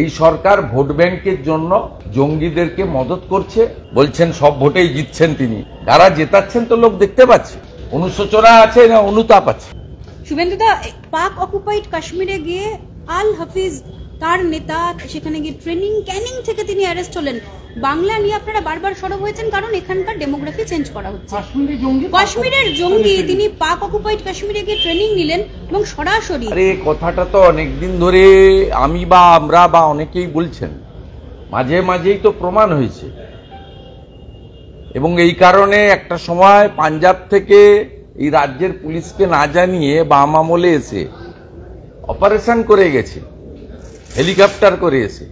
এই সরকার ভোট ব্যাংকের জন্য জঙ্গিদেরকে মদত করছে, বলছেন সব ভোটেই জিতছেন তিনি। যারা জেতাচ্ছেন তো লোক দেখতে পাচ্ছে, অনুশোচনা আছে না অনুতাপ আছে। শুভেন্দুদা, পাক অকুপাইড কাশ্মীরে গিয়ে আল হাফিজ তার নেতা সেখানে গিয়ে ট্রেনিং ক্যানিং থেকে তিনি অ্যারেস্ট হলেন। বাংলা নিয়ে আপনারা বারবার সরব হয়েছেন কারণ এখানকার ডেমোগ্রাফি চেঞ্জ করা হচ্ছে। কাশ্মীরের জঙ্গি তিনি পাক অকুপাইড কাশ্মীরে গিয়ে ট্রেনিং নিলেন এবং সরাসরি। আরে কথাটা তো অনেকদিন ধরে আমি বা আমরা বা অনেকেই বলছেন, মাঝে মাঝেই তো প্রমাণ হয়েছে। এবং এই কারণে একটা সময় পাঞ্জাব থেকে এই রাজ্যের পুলিশকে না জানিয়ে বাম আমলে এসে অপারেশন করে গেছে, হেলিকপ্টার করে এসে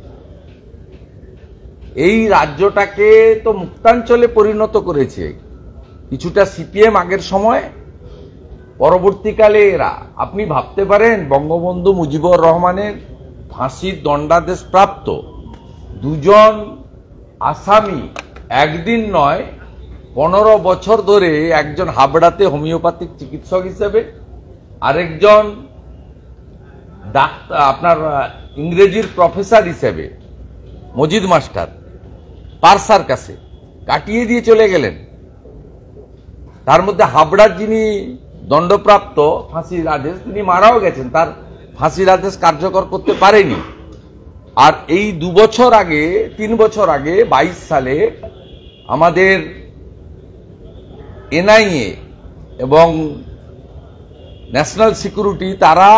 এই রাজ্যটাকে তো মুক্তাঞ্চলে পরিণত করেছে। কিছুটা সিপিএম আগের সময়, পরবর্তীকালে এরা, আপনি ভাবতে পারেন বঙ্গবন্ধু মুজিবুর রহমানের ফাঁসির দণ্ডাদেশ প্রাপ্ত দুজন আসামি একদিন নয় 15 বছর ধরে, একজন হাবড়াতে হোমিওপ্যাথিক চিকিৎসক হিসেবে, আরেকজন ডাক্তার আপনার ইংরেজির প্রফেসর হিসেবে মজিদ মাস্টার পারসার কাছে কাটিয়ে দিয়ে চলে গেলেন। তার মধ্যে হাবড়ার যিনি দণ্ডপ্রাপ্ত ফাঁসির আদেশ, তিনি মারাও গেছেন, তার ফাঁসির আদেশ কার্যকর করতে পারেনি। আর এই 2 বছর আগে 3 বছর আগে 22 সালে আমাদের এনআইএ এবং ন্যাশনাল সিকিউরিটি তারা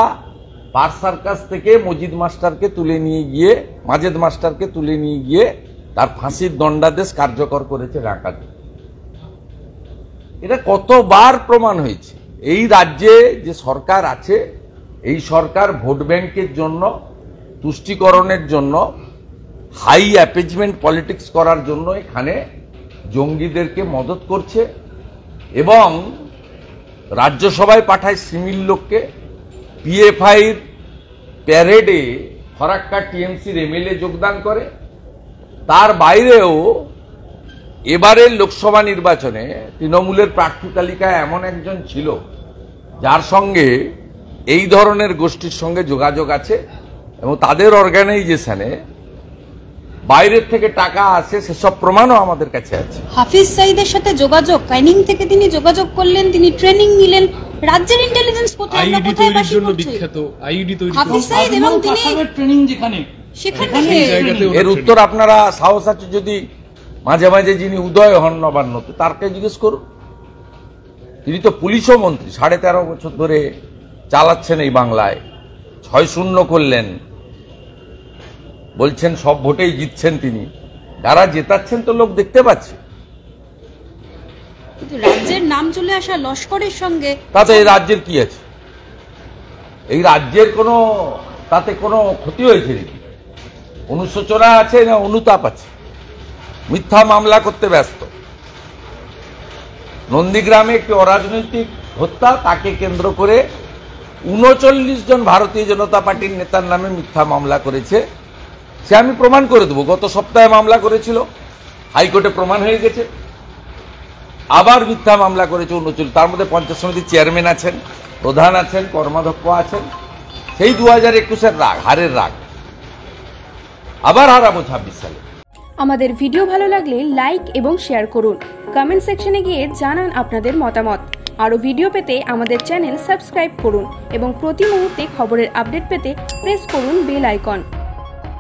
পারসার কাছ থেকে মজিদ মাস্টারকে তুলে নিয়ে গিয়ে, মাজেদ মাস্টারকে তুলে নিয়ে গিয়ে তার ফাঁসির দণ্ডাদেশ কার্যকর করেছে ঢাকাতে। এটা কতবার প্রমাণ হয়েছে। এই রাজ্যে যে সরকার আছে, এই সরকার ভোট ব্যাংকের জন্য, তুষ্টিকরণের জন্য, হাই অ্যাপেজমেন্ট পলিটিক্স করার জন্য এখানে জঙ্গিদেরকে মদত করছে এবং রাজ্যসভায় পাঠায় সিমিল লোককে। পিএফআইর প্যারেডে ফরাক্কা টিএমসির এমএলএ যোগদান করে। তার বাইরেও এবারের লোকসভা নির্বাচনে তৃণমূলের প্রার্থী তালিকায় এমন একজন ছিল যার সঙ্গে এই ধরনের গোষ্ঠীর সঙ্গে যোগাযোগ আছে এবং তাদের অর্গানাইজেশনে বাইরের থেকে টাকা আসে, সেসব প্রমাণও আমাদের কাছে আছে। হাফিজ সাইদের সাথে যোগাযোগ, ক্যানিং থেকে তিনি যোগাযোগ করলেন, তিনি ট্রেনিং নিলেন। রাজ্যের ইন্টেলিজেন্স কোথায় বাসি করছে হাফিজ সাইদ এবং তিনি ট্রেনিং যেখানে সেখানে। এর উত্তর আপনারা সাহস আছে যদি মাঝে মাঝে যিনি উদয় হন নবান্নতে, তারকে জিজ্ঞেস করুন। তিনি তো পুলিশও মন্ত্রী, 13.5 বছর ধরে চালাচ্ছেন এই বাংলায়। 6-0 করলেন, বলছেন সব ভোটেই জিতছেন তিনি। যারা জেতাচ্ছেন তো লোক দেখতে পাচ্ছে। কিন্তু রাজ্যের নাম চলে আসা লস্করের সঙ্গে তাতে এই রাজ্যের কি আছে? এই রাজ্যের তাতে কোনো ক্ষতি হয়েছে নাকি? অনুশোচনা আছে না অনুতাপ আছে? মিথ্যা মামলা করতে ব্যস্ত। নন্দীগ্রামে একটি অরাজনৈতিক হত্যা, তাকে কেন্দ্র করে 39 জন ভারতীয় জনতা পার্টির নেতার নামে মিথ্যা মামলা করেছে। সে আমি প্রমাণ করে দেবো। গত সপ্তাহে মামলা করেছিল, হাইকোর্টে প্রমাণ হয়ে গেছে। আবার মিথ্যা মামলা করেছে 39। তার মধ্যে পঞ্চায়েত সমিতির চেয়ারম্যান আছেন, প্রধান আছেন, কর্মাধ্যক্ষ আছেন। সেই 2021-এর রাগ, হারের রাগ, আবার হারাবো 26 সালে। আমাদের ভিডিও ভালো লাগলে লাইক এবং শেয়ার করুন। কমেন্ট সেকশনে গিয়ে জানান আপনাদের মতামত। আরও ভিডিও পেতে আমাদের চ্যানেল সাবস্ক্রাইব করুন এবং প্রতি মুহূর্তে খবরের আপডেট পেতে প্রেস করুন বেল আইকন।